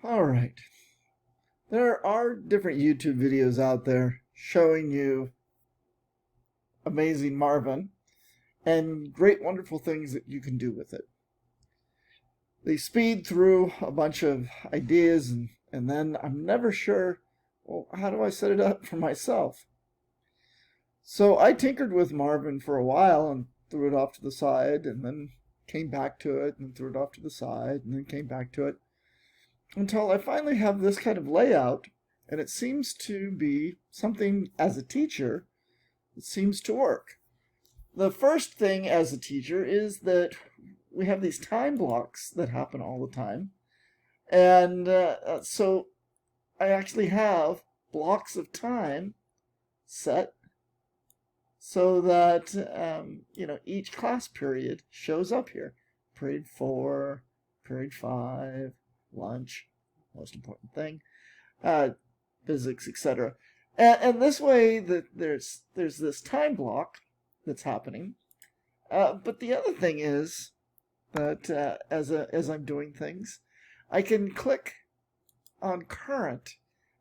All right. There are different YouTube videos out there showing you Amazing Marvin and great, wonderful things that you can do with it. They speed through a bunch of ideas, and then I'm never sure, well, how do I set it up for myself? So I tinkered with Marvin for a while and threw it off to the side, and then came back to it, and threw it off to the side, and then came back to it, until I finally have this kind of layout, and it seems to be something as a teacher, it seems to work. The first thing as a teacher is that we have these time blocks that happen all the time. And so I actually have blocks of time set so that, each class period shows up here. Period 4, period 5, lunch, most important thing, uh, physics, etc. And this way that there's this time block that's happening. But the other thing is that as I'm doing things, I can click on current,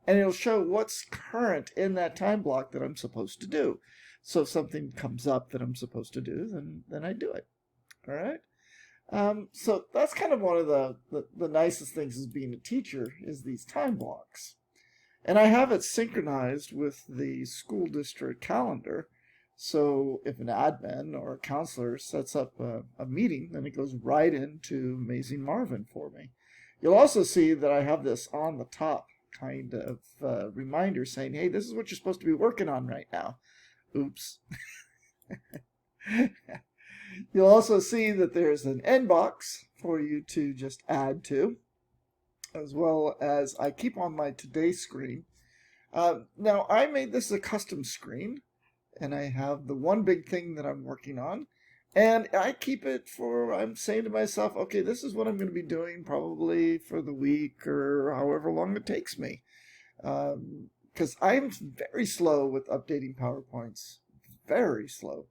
and it'll show what's current in that time block that I'm supposed to do. So if something comes up that I'm supposed to do, then I do it. All right. So that's kind of one of the nicest things as being a teacher is these time blocks. And I have it synchronized with the school district calendar. So if an admin or a counselor sets up a meeting, then it goes right into Amazing Marvin for me. You'll also see that I have this on the top kind of reminder saying, hey, this is what you're supposed to be working on right now. Oops. You'll also see that there's an end box for you to just add to, as well as I keep on my today screen. Now, I made this a custom screen, and I have the one big thing that I'm working on, and I keep it for, I'm saying to myself, okay, this is what I'm going to be doing probably for the week or however long it takes me. Because I'm very slow with updating PowerPoints. Very slow.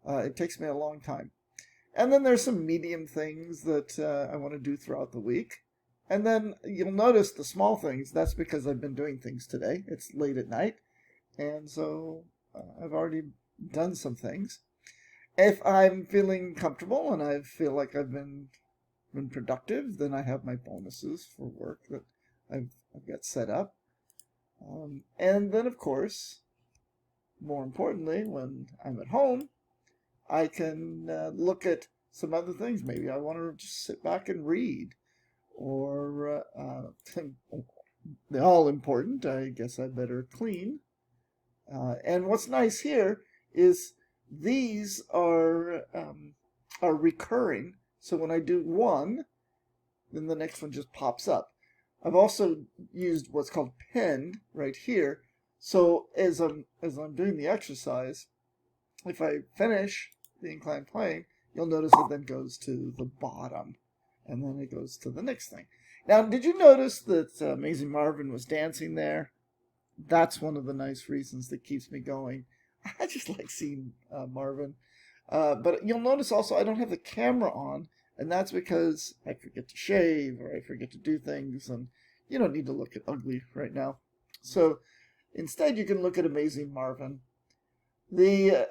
It takes me a long time. And then there's some medium things that I want to do throughout the week. And then you'll notice the small things. That's because I've been doing things today. It's late at night. And so I've already done some things. If I'm feeling comfortable and I feel like I've been productive, then I have my bonuses for work that I've got set up. And then, of course, more importantly, when I'm at home, I can look at some other things. Maybe I want to just sit back and read. Or, they're all important. I guess I better clean. And what's nice here is these are recurring. So when I do one, then the next one just pops up. I've also used what's called pinned right here. So as I'm doing the exercise, if I finish the inclined plane, you'll notice it then goes to the bottom, and then it goes to the next thing. Now, did you notice that Amazing Marvin was dancing there? That's one of the nice reasons that keeps me going. I just like seeing Marvin. But you'll notice also I don't have the camera on, and that's because I forget to shave or I forget to do things, and you don't need to look at ugly right now. So instead, you can look at Amazing Marvin. The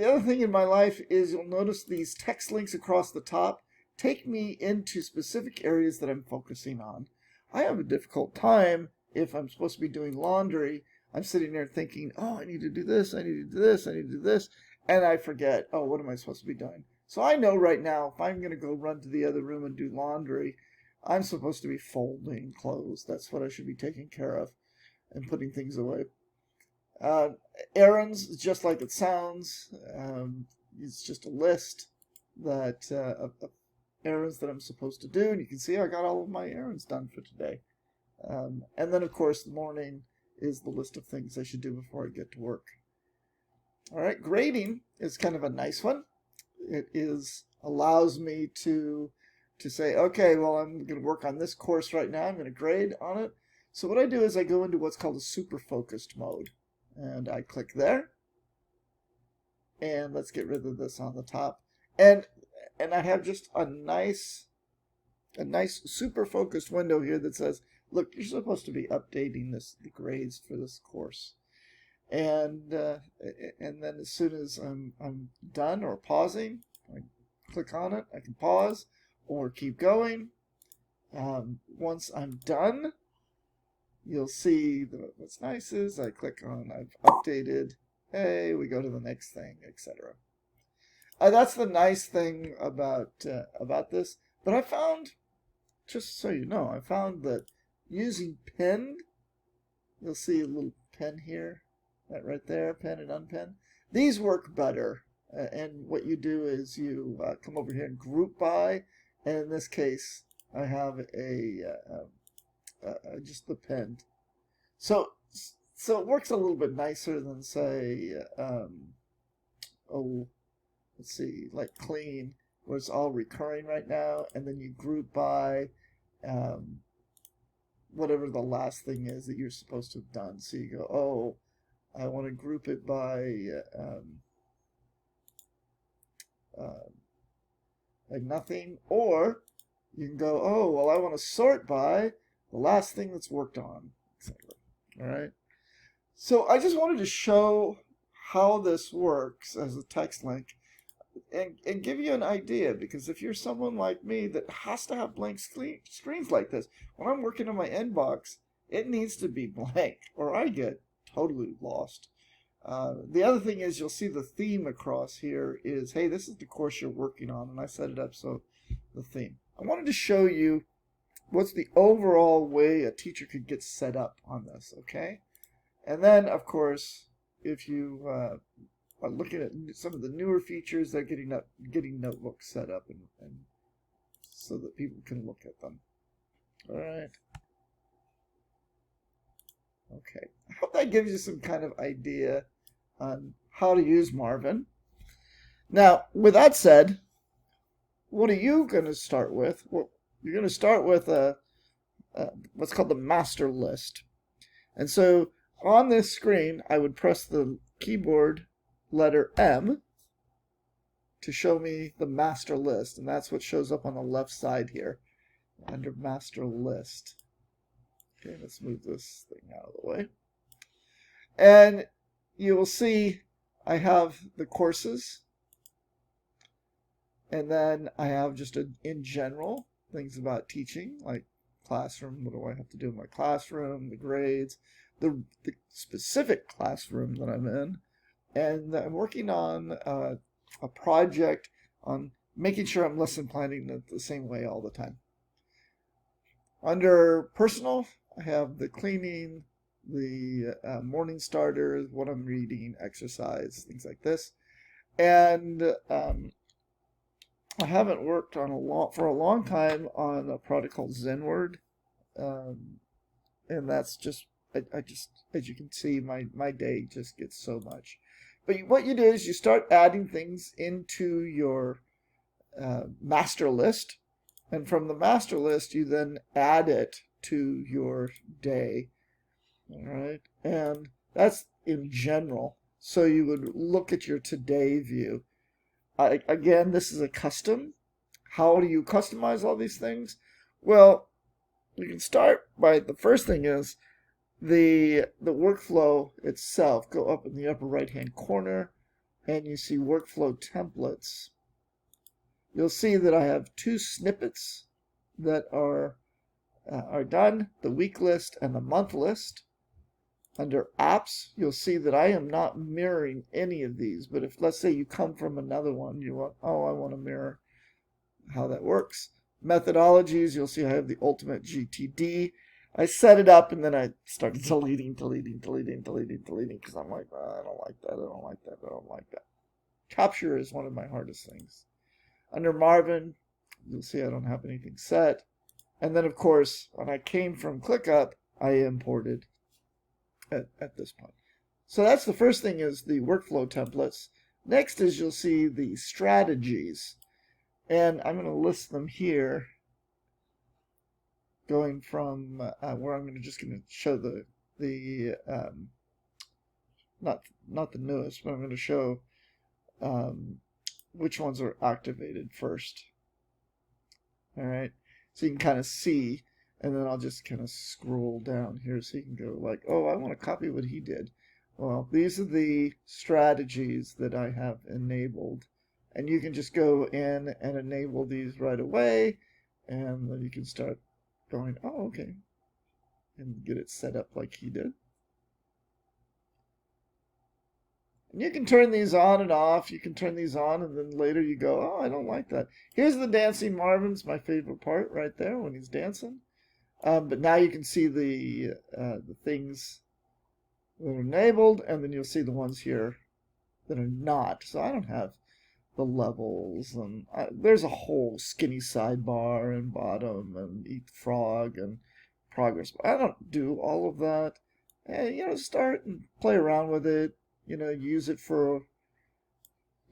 other thing in my life is you'll notice these text links across the top take me into specific areas that I'm focusing on. I have a difficult time if I'm supposed to be doing laundry. I'm sitting there thinking, oh, I need to do this, I need to do this, I need to do this, and I forget, oh, what am I supposed to be doing? So I know right now if I'm going to go run to the other room and do laundry, I'm supposed to be folding clothes. That's what I should be taking care of and putting things away. Errands, just like it sounds, it's just a list that of errands that I'm supposed to do, and you can see I got all of my errands done for today. And then, of course, the morning is the list of things I should do before I get to work. All right, grading is kind of a nice one. It allows me to say, okay, well, I'm going to work on this course right now. I'm going to grade on it. So what I do is I go into what's called a super focused mode, and I click there. And let's get rid of this on the top. And I have just a nice a nice super focused window here that says, look, you're supposed to be updating the grades for this course. And then as soon as I'm done or pausing, I click on it. I can pause or keep going. Once I'm done, you'll see what's nice is I click on I've updated. Hey, we go to the next thing, etc. That's the nice thing about this. But I found, just so you know, I found that using pen, you'll see a little pen here, that right there, pen and unpen. These work better. And what you do is you come over here and group by, and in this case, I have just the pen. So it works a little bit nicer than say, let's see, like clean, where it's all recurring right now, and then you group by whatever the last thing is that you're supposed to have done. So you go, oh, I want to group it by like nothing, or you can go, oh, well, I want to sort by the last thing that's worked on, etc. All right. So I just wanted to show how this works as a text link and give you an idea, because if you're someone like me that has to have blank screens like this, when I'm working on my inbox, it needs to be blank or I get totally lost. The other thing is you'll see the theme across here is, hey, this is the course you're working on, and I set it up so the theme. I wanted to show you what's the overall way a teacher could get set up on this, okay? And then, of course, if you are looking at some of the newer features, they're getting notebooks set up and so that people can look at them. All right. Okay. I hope that gives you some kind of idea on how to use Marvin. Now, with that said, what are you going to start with? Well, you're going to start with what's called the master list. And so on this screen, I would press the keyboard letter M to show me the master list. And that's what shows up on the left side here under master list. Okay, let's move this thing out of the way. And you will see I have the courses. And then I have just in general things about teaching, like classroom. What do I have to do in my classroom? The grades, the specific classroom that I'm in. And I'm working on a project on making sure I'm lesson planning the same way all the time. Under personal, I have the cleaning, the morning starters, what I'm reading, exercise, things like this. And I haven't worked on for a long time on a product called Zenword, and that's just I just, as you can see, my day just gets so much. But what you do is you start adding things into your master list, and from the master list you then add it to your day. All right, and that's in general. So you would look at your today view. Again, this is a custom. How do you customize all these things? Well, you can start by, the first thing is the workflow itself. Go up in the upper right hand corner and you see workflow templates. You'll see that I have two snippets that are done, the week list and the month list. Under apps, you'll see that I am not mirroring any of these, but if, let's say, you come from another one, you want, oh, I want to mirror how that works. Methodologies, you'll see I have the ultimate GTD. I set it up and then I started deleting, because I'm like, oh, I don't like that, I don't like that, I don't like that. Capture is one of my hardest things. Under Marvin, you'll see I don't have anything set. And then, of course, when I came from ClickUp, I imported at this point. So that's the first thing, is the workflow templates. Next is you'll see the strategies. And I'm going to list them here, going from where I'm just going to show the not the newest, but I'm going to show which ones are activated first. All right. So you can kind of see, and then I'll just kind of scroll down here so you can go like, oh, I want to copy what he did. Well, these are the strategies that I have enabled. And you can just go in and enable these right away. And then you can start going, oh, okay. And get it set up like he did. And you can turn these on and off. You can turn these on and then later you go, oh, I don't like that. Here's the dancing Marvin's my favorite part right there when he's dancing. But now you can see the things that are enabled, and then you'll see the ones here that are not. So I don't have the levels, and there's a whole skinny sidebar and bottom and eat frog and progress. But I don't do all of that. And, start and play around with it. Use it for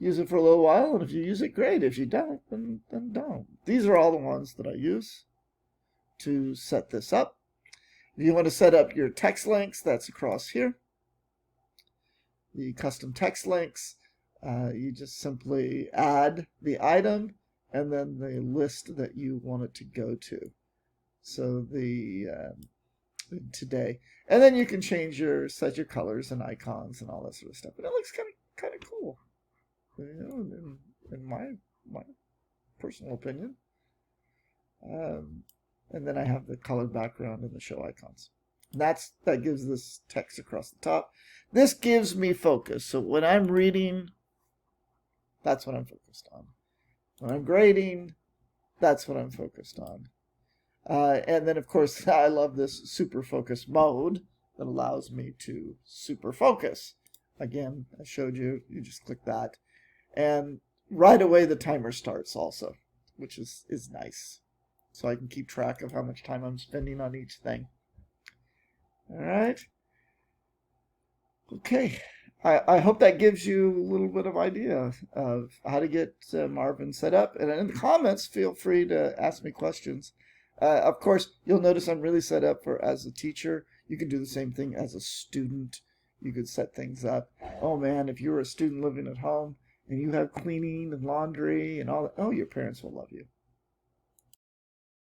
a little while, and if you use it, great. If you don't, then don't. These are all the ones that I use to set this up. If you want to set up your text links, that's across here. The custom text links, you just simply add the item and then the list that you want it to go to. So the today, and then you can set your colors and icons and all that sort of stuff. And it looks kind of cool, in my personal opinion. And then I have the colored background and the show icons. That gives this text across the top. This gives me focus. So when I'm reading, that's what I'm focused on. When I'm grading, that's what I'm focused on. And then, of course, I love this super focus mode that allows me to super focus. Again, I showed you. You just click that. And right away, the timer starts also, which is nice. So I can keep track of how much time I'm spending on each thing. All right. Okay. I hope that gives you a little bit of idea of how to get Marvin set up. And in the comments, feel free to ask me questions. Of course, you'll notice I'm really set up for as a teacher. You can do the same thing as a student. You could set things up. Oh, man, if you're a student living at home and you have cleaning and laundry and all that, oh, your parents will love you.